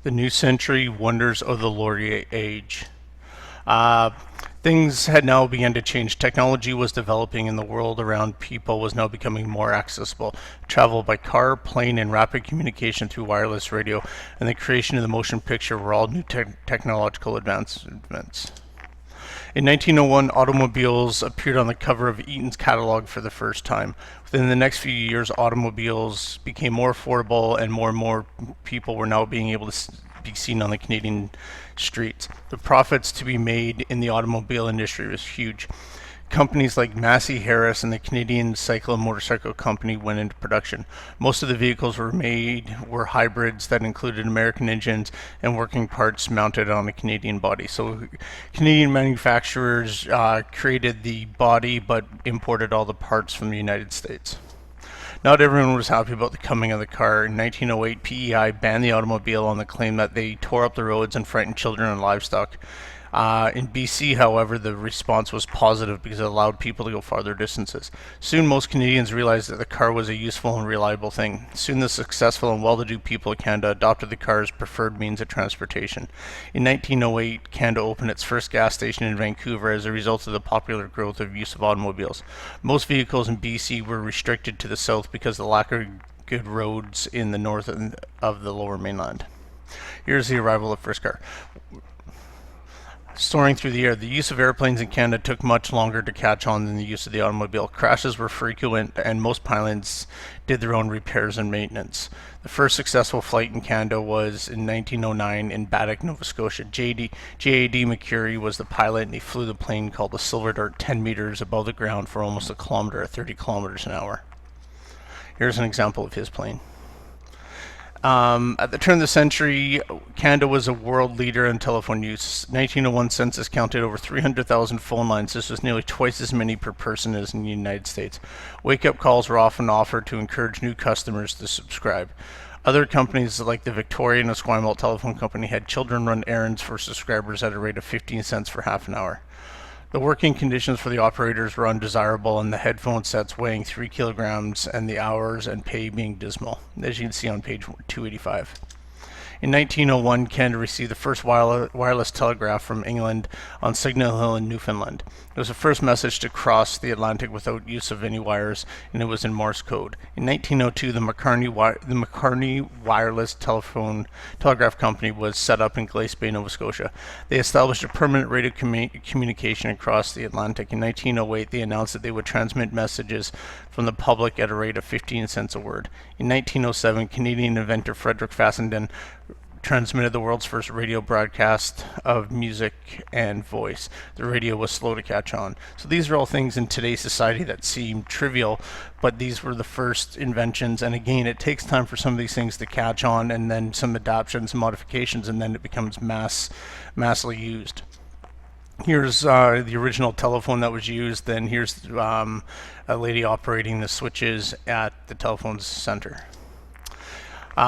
The new century wonders of the Laurier age. Uh, Things had now begun to change. Technology was developing and the world around people was now becoming more accessible. Travel by car, plane, and rapid communication through wireless radio and the creation of the motion picture were all new technological advancements. In 1901, automobiles appeared on the cover of Eaton's catalog for the first time. Within the next few years, automobiles became more affordable and more people were now being able to be seen on the Canadian streets. The profits to be made in the automobile industry was huge. Companies like Massey Harris and the Canadian Cycle and Motorcycle Company went into production. Most of the vehicles were hybrids that included American engines and working parts mounted on a Canadian body. So Canadian manufacturers created the body but imported all the parts from the United States. Not everyone was happy about the coming of the car. In 1908, PEI banned the automobile on the claim that they tore up the roads and frightened children and livestock. In BC, however, the response was positive because it allowed people to go farther distances. Soon, most Canadians realized that the car was a useful and reliable thing. Soon, the successful and well-to-do people of Canada adopted the car as preferred means of transportation. In 1908, Canada opened its first gas station in Vancouver as a result of the popular growth of use of automobiles. Most vehicles in BC were restricted to the south because of the lack of good roads in the north of the lower mainland. Here's the arrival of the first car. Soaring through the air. The use of airplanes in Canada took much longer to catch on than the use of the automobile. Crashes were frequent and most pilots did their own repairs and maintenance. The first successful flight in Canada was in 1909 in Baddock, Nova Scotia. J.A.D. McCurry was the pilot and he flew the plane called the Silver Dart 10 meters above the ground for almost a kilometer at 30 kilometers an hour. Here's an example of his plane. At the turn of the century, Canada was a world leader in telephone use. 1901 census counted over 300,000 phone lines. This was nearly twice as many per person as in the United States. Wake-up calls were often offered to encourage new customers to subscribe. Other companies like the Victoria and Esquimalt Telephone Company had children run errands for subscribers at a rate of 15 cents for half an hour. The working conditions for the operators were undesirable and the headphone sets weighing 3 kilograms and the hours and pay being dismal, as you can see on page 285. In 1901, Canada received the first wireless telegraph from England on Signal Hill in Newfoundland. It was the first message to cross the Atlantic without use of any wires, and it was in Morse code. In 1902, the McCartney Wireless Telegraph Company was set up in Glace Bay, Nova Scotia. They established a permanent radio communication across the Atlantic. In 1908, they announced that they would transmit messages from the public at a rate of 15 cents a word. In 1907, Canadian inventor Frederick Fassenden transmitted the world's first radio broadcast of music and voice. The radio was slow to catch on. So these are all things in today's society that seem trivial, but these were the first inventions. And again, it takes time for some of these things to catch on and then some adaptations and modifications, and then it becomes massively used. Here's the original telephone that was used. Then here's a lady operating the switches at the telephone center.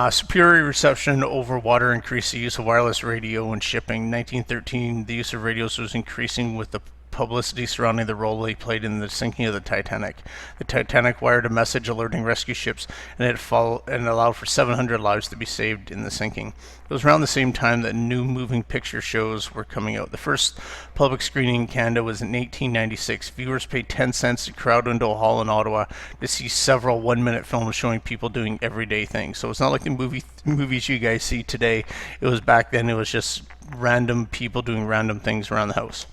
Superior reception over water increased the use of wireless radio and shipping. In 1913, the use of radios was increasing with the publicity surrounding the role they played in the sinking of the Titanic. The Titanic wired a message alerting rescue ships, and it allowed for 700 lives to be saved in the sinking. It was around the same time that new moving picture shows were coming out. The first public screening in Canada was in 1896. Viewers paid 10 cents to crowd into a hall in Ottawa to see several one-minute films showing people doing everyday things. So it's not like the movies you guys see today. It was back then. It was just random people doing random things around the house.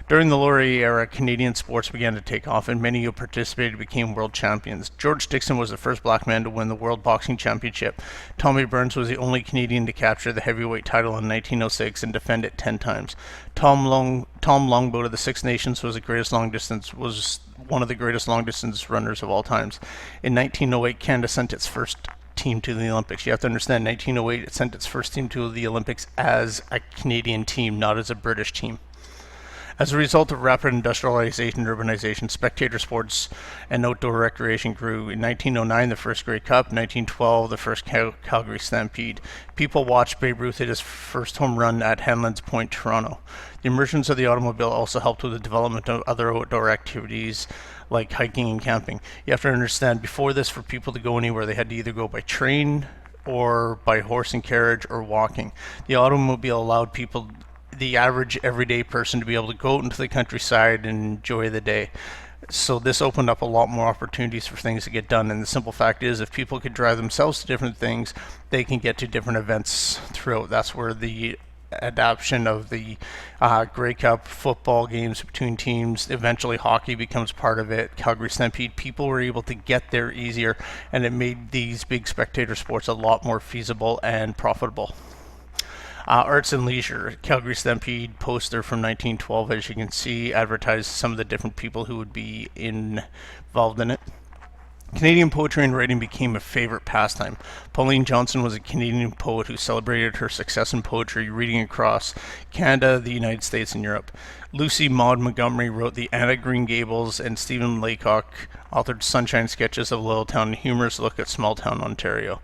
During the Laurier era, Canadian sports began to take off, and many who participated became world champions. George Dixon was the first black man to win the World Boxing Championship. Tommy Burns was the only Canadian to capture the heavyweight title in 1906 and defend it 10 times. Tom Longboat of the Six Nations was one of the greatest long-distance runners of all times. In 1908, Canada sent its first team to the Olympics. You have to understand, 1908, it sent its first team to the Olympics as a Canadian team, not as a British team. As a result of rapid industrialization and urbanization, spectator sports and outdoor recreation grew. In 1909, the first Grey Cup. 1912, the first Calgary Stampede. People watched Babe Ruth hit his first home run at Hanlan's Point, Toronto. The emergence of the automobile also helped with the development of other outdoor activities like hiking and camping. You have to understand, before this, for people to go anywhere, they had to either go by train, or by horse and carriage or walking. The automobile allowed people, the average everyday person, to be able to go out into the countryside and enjoy the day. So this opened up a lot more opportunities for things to get done. And the simple fact is, if people could drive themselves to different things, they can get to different events throughout. That's where the adoption of the Grey Cup football games between teams, eventually hockey becomes part of it. Calgary Stampede, people were able to get there easier, and it made these big spectator sports a lot more feasible and profitable. Arts and leisure. Calgary Stampede poster from 1912, as you can see, advertised some of the different people who would be involved in it. Canadian poetry and writing became a favorite pastime. Pauline Johnson was a Canadian poet who celebrated her success in poetry, reading across Canada, the United States, and Europe. Lucy Maud Montgomery wrote the Anna Green Gables, and Stephen Laycock authored Sunshine Sketches of Little Town, and humorous look at small town Ontario.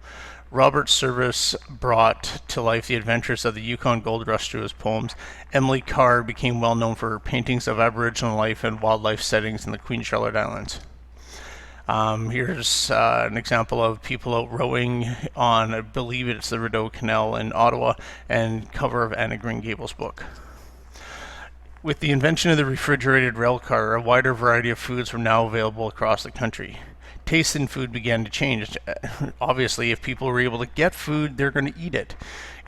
Robert Service brought to life the adventures of the Yukon Gold Rush through his poems. Emily Carr became well known for her paintings of Aboriginal life and wildlife settings in the Queen Charlotte Islands. Here's an example of people out rowing on, I believe it's the Rideau Canal in Ottawa, and cover of Anna Green Gables' book. With the invention of the refrigerated rail car, a wider variety of foods were now available across the country. Taste in food began to change. Obviously, if people were able to get food, they're going to eat it.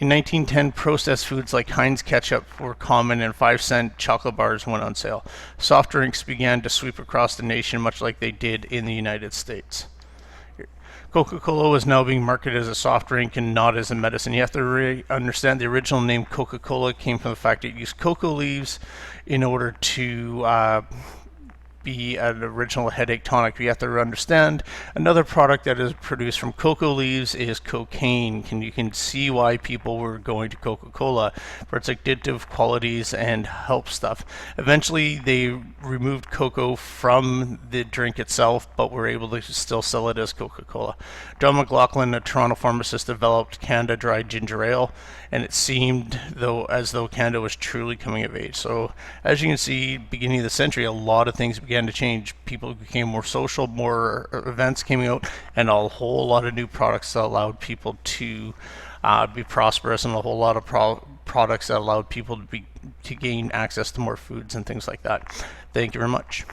In 1910, processed foods like Heinz ketchup were common, and 5-cent chocolate bars went on sale. Soft drinks began to sweep across the nation, much like they did in the United States. Coca-Cola was now being marketed as a soft drink and not as a medicine. You have to understand the original name Coca-Cola came from the fact it used cocoa leaves in order to be an original headache tonic. You have to understand another product that is produced from cocoa leaves is cocaine. You can see why people were going to Coca-Cola for its addictive qualities and help stuff. Eventually they removed cocoa from the drink itself, but were able to still sell it as Coca-Cola. John McLaughlin, a Toronto pharmacist, developed Canada Dry Ginger Ale, and it seemed as though Canada was truly coming of age. So as you can see, beginning of the century, a lot of things began to change. People became more social, more events came out, and a whole lot of new products that allowed people to be prosperous, and a whole lot of products that allowed people to gain access to more foods and things like that. Thank you very much.